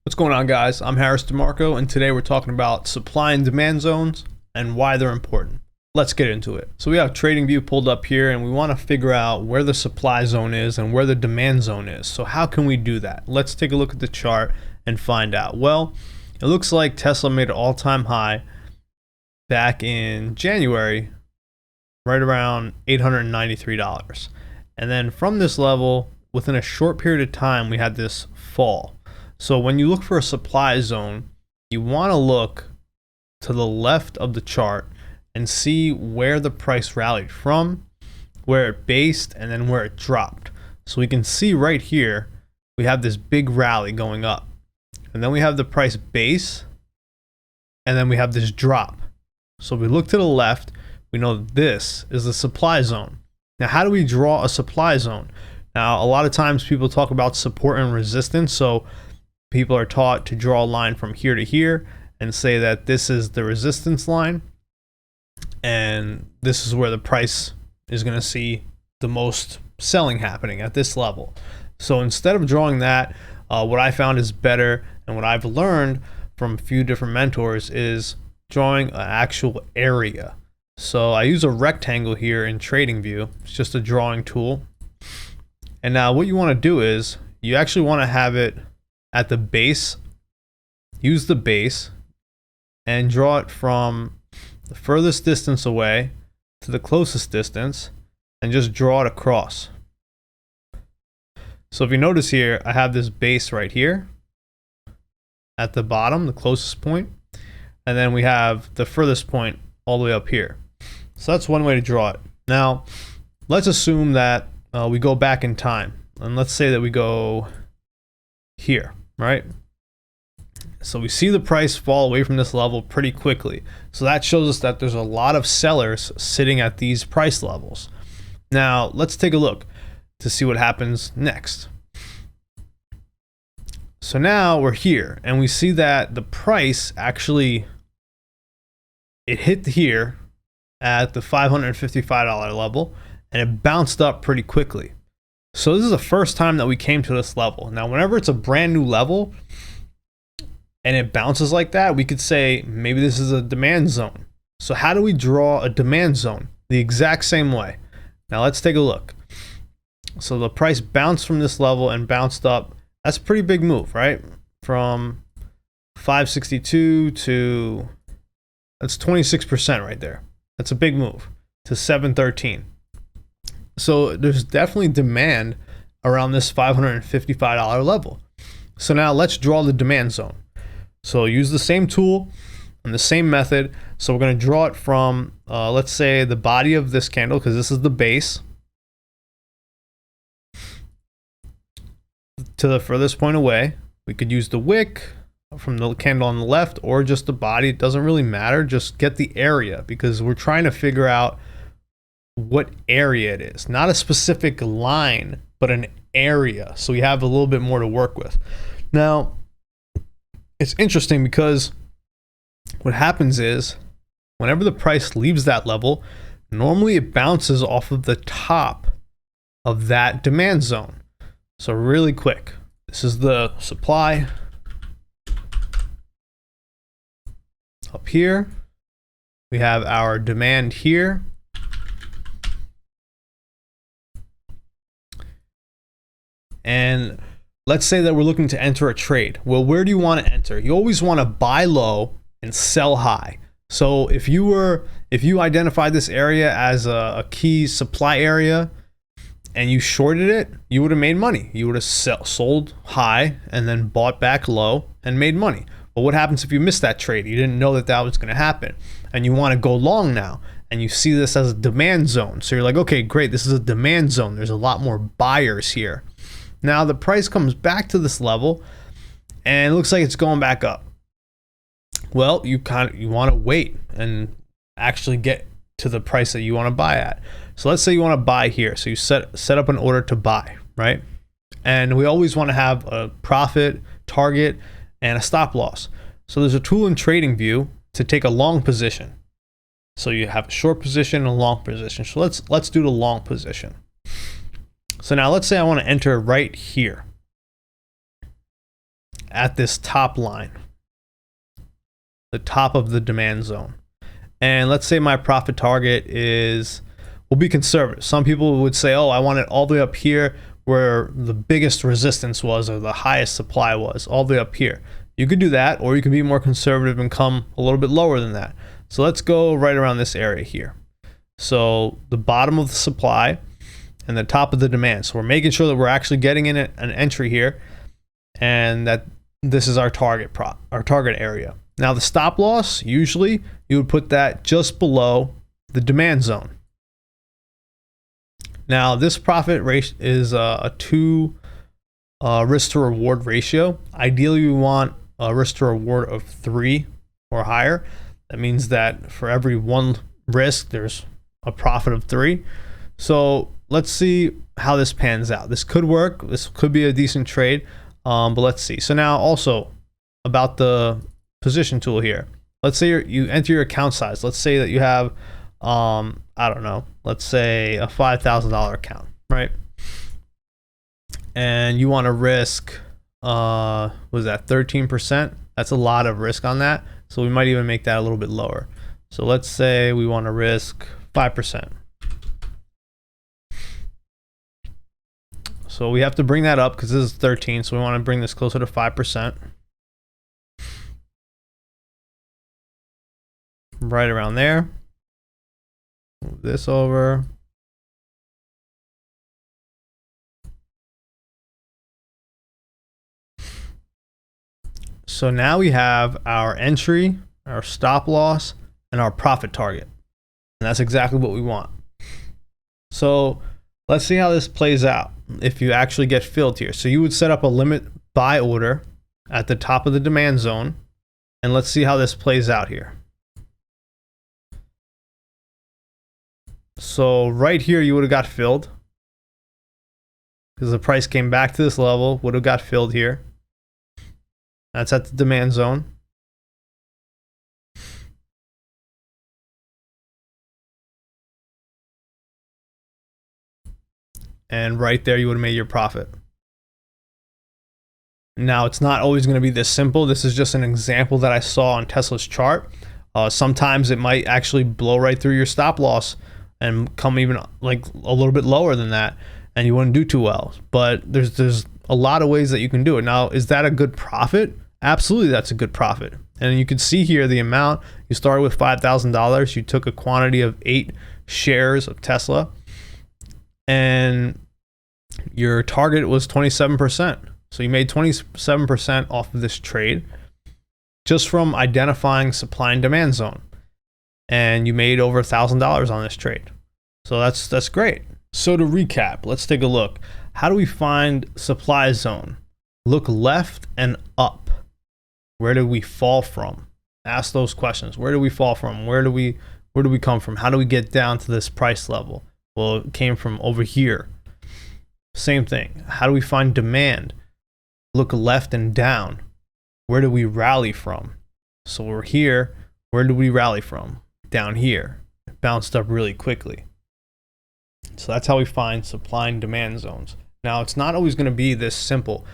What's going on, guys? I'm DeMarco, and today we're talking about supply and demand zones and why they're important. Let's get into it. So we have TradingView pulled up here, and we want to figure out where the supply zone is and where the demand zone is. So how can we do that? Let's take a look at the chart and find out. Well, it looks like Tesla made an all-time high back in January, right around $893. And then from this level, within a short period of time, we had this fall. So when you look for a supply zone, you want to look to the left of the chart and see where the price rallied from, where it based, and then where it dropped. So we can see right here, we have this big rally going up. And then we have the price base, and then we have this drop. So if we look to the left, we know that this is the supply zone. Now, how do we draw a supply zone? Now, a lot of times people talk about support and resistance. So people are taught to draw a line from here to here and say that this is the resistance line and this is where the price is going to see the most selling happening at this level. So instead of drawing that, what I found is better, and what I've learned from a few different mentors is drawing an actual area. So I use a rectangle here in TradingView. It's just a drawing tool. And now what you want to do is you actually want to have it at the base. Use the base and draw it from the furthest distance away to the closest distance and just draw it across. So if you notice here, I have this base right here at the bottom, the closest point, and then we have the furthest point all the way up here. So that's one way to draw it. Now, let's assume that we go back in time, and let's say that we go here, right? So we see the price fall away from this level pretty quickly. So that shows us that there's a lot of sellers sitting at these price levels. Now, let's take a look to see what happens next. So now we're here, and we see that the price actually, it hit here at the $555 level, and it bounced up pretty quickly. So this is the first time that we came to this level. Now, whenever it's a brand new level and it bounces like that, we could say maybe this is a demand zone. So how do we draw a demand zone? The exact same way. Now let's take a look. So the price bounced from this level and bounced up. That's a pretty big move, right? From 562 to, that's 26% right there. That's a big move to 713. So there's definitely demand around this $555 level. So now let's draw the demand zone. So use the same tool and the same method. So we're going to draw it from, let's say, the body of this candle, because this is the base, to the furthest point away. We could use the wick from the candle on the left or just the body. It doesn't really matter. Just get the area, because we're trying to figure out what area it is, not a specific line, but an area. So we have a little bit more to work with. Now, it's interesting because what happens is whenever the price leaves that level, normally it bounces off of the top of that demand zone. So really quick, this is the supply up here. We have our demand here. And let's say that we're looking to enter a trade. Well, where do you want to enter? You always want to buy low and sell high. So if you identified this area as a key supply area and you shorted it, you would have made money. You would have sold high and then bought back low and made money. But what happens if you missed that trade? You didn't know that that was going to happen, and you want to go long now, and you see this as a demand zone. So you're like, okay, great, this is a demand zone. There's a lot more buyers here. Now the price comes back to this level and it looks like it's going back up. Well, you want to wait and actually get to the price that you want to buy at. So let's say you want to buy here. So you set up an order to buy, right? And we always want to have a profit target and a stop loss. So there's a tool in TradingView to take a long position. So you have a short position and a long position. So let's do the long position. So now let's say I want to enter right here. at this top line, the top of the demand zone. And let's say my profit target will be conservative. Some people would say, oh, I want it all the way up here where the biggest resistance was or the highest supply was, all the way up here. You could do that, or you could be more conservative and come a little bit lower than that. So let's go right around this area here. So the bottom of the supply and the top of the demand. So we're making sure that we're actually getting in an entry here, and that this is our target area. Now the stop loss, usually you would put that just below the demand zone. Now this profit ratio is a 2 risk to reward ratio. Ideally we want a risk to reward of 3 or higher. That means that for every 1 risk there's a profit of 3. So let's see how this pans out. This could work. This could be a decent trade, but let's see. So now also about the position tool here. Let's say you enter your account size. Let's say that you have I don't know, let's say a $5,000 account, right? And you want to risk was that 13%? That's a lot of risk on that. So we might even make that a little bit lower. So let's say we want to risk 5%. So we have to bring that up because this is 13, so we want to bring this closer to 5%. Right around there. Move this over. So now we have our entry, our stop loss, and our profit target. And that's exactly what we want. So let's see how this plays out if you actually get filled here. So you would set up a limit buy order at the top of the demand zone. And let's see how this plays out here. So right here, you would have got filled because the price came back to this level, would have got filled here. That's at the demand zone. And right there, you would have made your profit. Now, it's not always going to be this simple. This is just an example that I saw on Tesla's chart. Sometimes it might actually blow right through your stop loss and come even like a little bit lower than that, and you wouldn't do too well. But there's a lot of ways that you can do it. Now, is that a good profit? Absolutely, that's a good profit. And you can see here the amount. You started with $5,000. You took a quantity of 8 shares of Tesla, and your target was 27%. So you made 27% off of this trade just from identifying supply and demand zone. And you made over $1,000 on this trade. So that's great. So to recap, let's take a look. How do we find supply zone? Look left and up. Where did we fall from? Ask those questions. Where do we fall from? Where do we come from? How do we get down to this price level? Well, it came from over here. Same thing. How do we find demand? Look left and down. Where do we rally from? So we're here. Where do we rally from? Down here. It bounced up really quickly. So that's how we find supply and demand zones. Now, it's not always going to be this simple.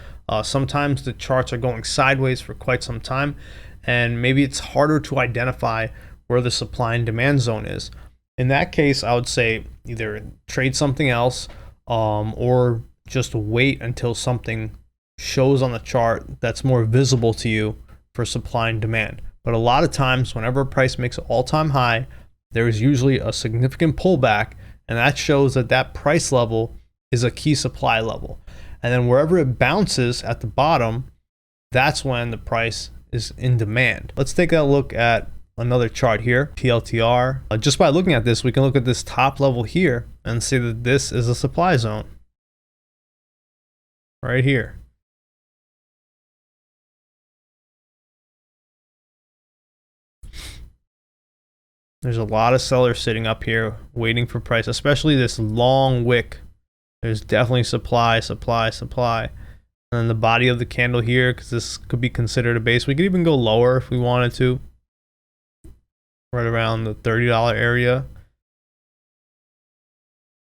Sometimes the charts are going sideways for quite some time, and maybe it's harder to identify where the supply and demand zone is. In that case, I would say either trade something else or just wait until something shows on the chart that's more visible to you for supply and demand. But a lot of times, whenever a price makes an all-time high, there is usually a significant pullback, and that shows that that price level is a key supply level. And then wherever it bounces at the bottom, that's when the price is in demand. Let's take a look at another chart here, TLTR. Just by looking at this, we can look at this top level here and see that this is a supply zone right here. There's a lot of sellers sitting up here waiting for price, especially this long wick. There's definitely supply. And then the body of the candle here, because this could be considered a base. We could even go lower if we wanted to, right around the $30 area.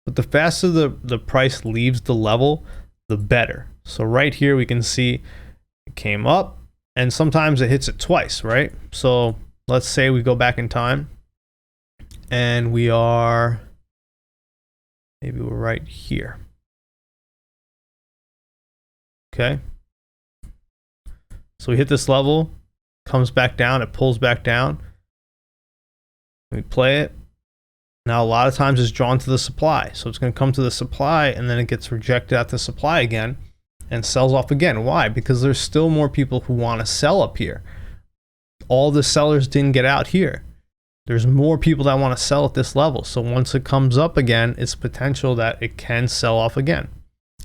But the faster the price leaves the level, the better. So right here we can see it came up, and sometimes it hits it twice, right? So let's say we go back in time and we are, maybe we're right here. Okay. So we hit this level, comes back down, it pulls back down. We play it. Now a lot of times it's drawn to the supply. So it's going to come to the supply and then it gets rejected at the supply again and sells off again. Why? Because there's still more people who want to sell up here. All the sellers didn't get out here. There's more people that want to sell at this level. So once it comes up again, it's potential that it can sell off again.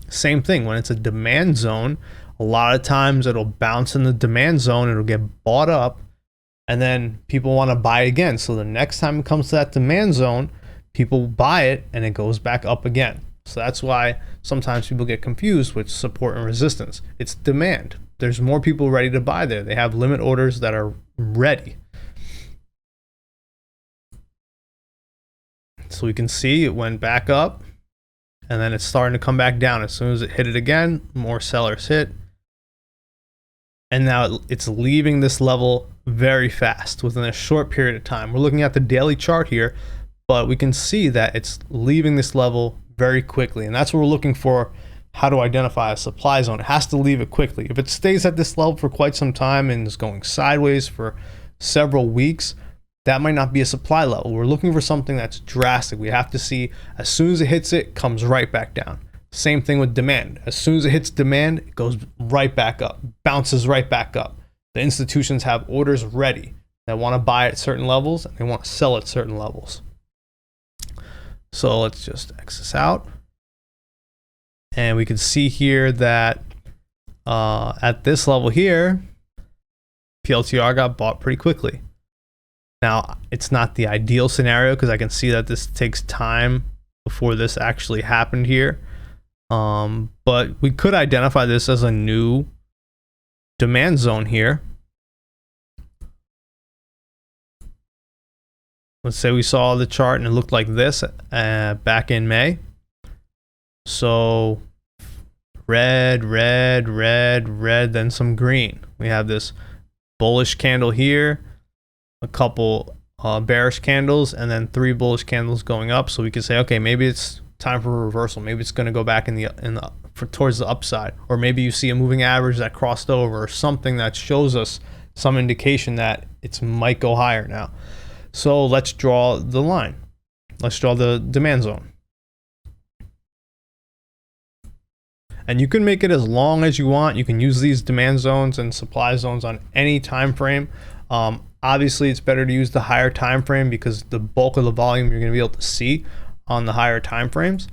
Same thing when it's a demand zone. A lot of times it'll bounce in the demand zone, it'll get bought up, and then people want to buy again. So the next time it comes to that demand zone, people buy it and it goes back up again. So that's why sometimes people get confused with support and resistance. It's demand. There's more people ready to buy there. They have limit orders that are ready. So we can see it went back up and then it's starting to come back down. As soon as it hit it again, more sellers hit. And now it's leaving this level very fast within a short period of time. We're looking at the daily chart here, but we can see that it's leaving this level very quickly. And that's what we're looking for, how to identify a supply zone. It has to leave it quickly. If it stays at this level for quite some time and is going sideways for several weeks, that might not be a supply level. We're looking for something that's drastic. We have to see as soon as it hits it, comes right back down. Same thing with demand. As soon as it hits demand, it goes right back up, bounces right back up. The institutions have orders ready that want to buy at certain levels and they want to sell at certain levels. So let's just X this out. And we can see here that at this level here, PLTR got bought pretty quickly. Now, it's not the ideal scenario because I can see that this takes time before this actually happened here. But we could identify this as a new demand zone here. Let's say we saw the chart and it looked like this back in May. So red, red, red, red, then some green. We have this bullish candle here, a couple bearish candles, and then 3 bullish candles going up. So we can say, okay, maybe it's time for a reversal. Maybe it's going to go back towards the upside, or maybe you see a moving average that crossed over, or something that shows us some indication that it might go higher now. So let's draw the line. Let's draw the demand zone. And you can make it as long as you want. You can use these demand zones and supply zones on any time frame. Obviously, it's better to use the higher time frame because the bulk of the volume you're going to be able to see on the higher time frames.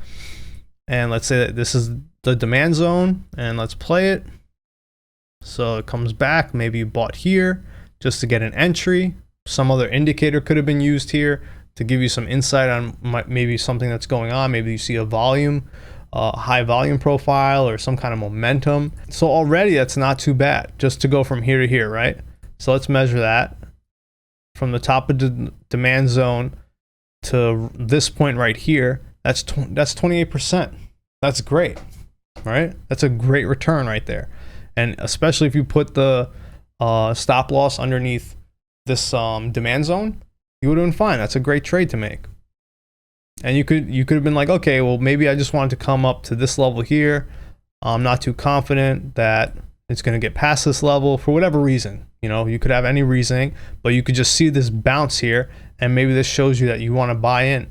And let's say that this is the demand zone, and let's play it. So it comes back. Maybe you bought here just to get an entry. Some other indicator could have been used here to give you some insight on maybe something that's going on. Maybe you see a volume, high volume profile, or some kind of momentum. So already that's not too bad just to go from here to here, right? So let's measure that from the top of the demand zone to this point right here. That's 28%. That's great, right? That's a great return right there. And especially if you put the stop loss underneath this demand zone, you would have been fine. That's a great trade to make. And you could have been like, okay, well, maybe I just wanted to come up to this level here. I'm not too confident that it's going to get past this level for whatever reason. You know, you could have any reasoning, but you could just see this bounce here, and maybe this shows you that you want to buy in.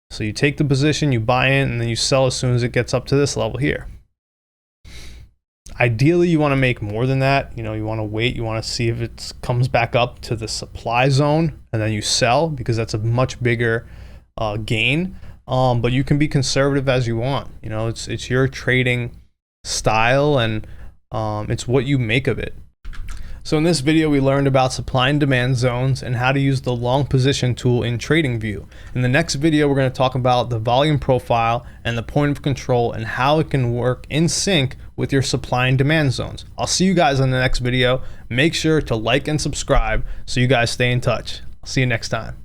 So you take the position, you buy in, and then you sell as soon as it gets up to this level here. Ideally, you want to make more than that. You know, you want to wait. You want to see if it comes back up to the supply zone, and then you sell because that's a much bigger gain. But you can be conservative as you want. You know, it's your trading style, and it's what you make of it. So in this video, we learned about supply and demand zones and how to use the long position tool in TradingView. In the next video, we're going to talk about the volume profile and the point of control and how it can work in sync with your supply and demand zones. I'll see you guys in the next video. Make sure to like and subscribe so you guys stay in touch. I'll see you next time.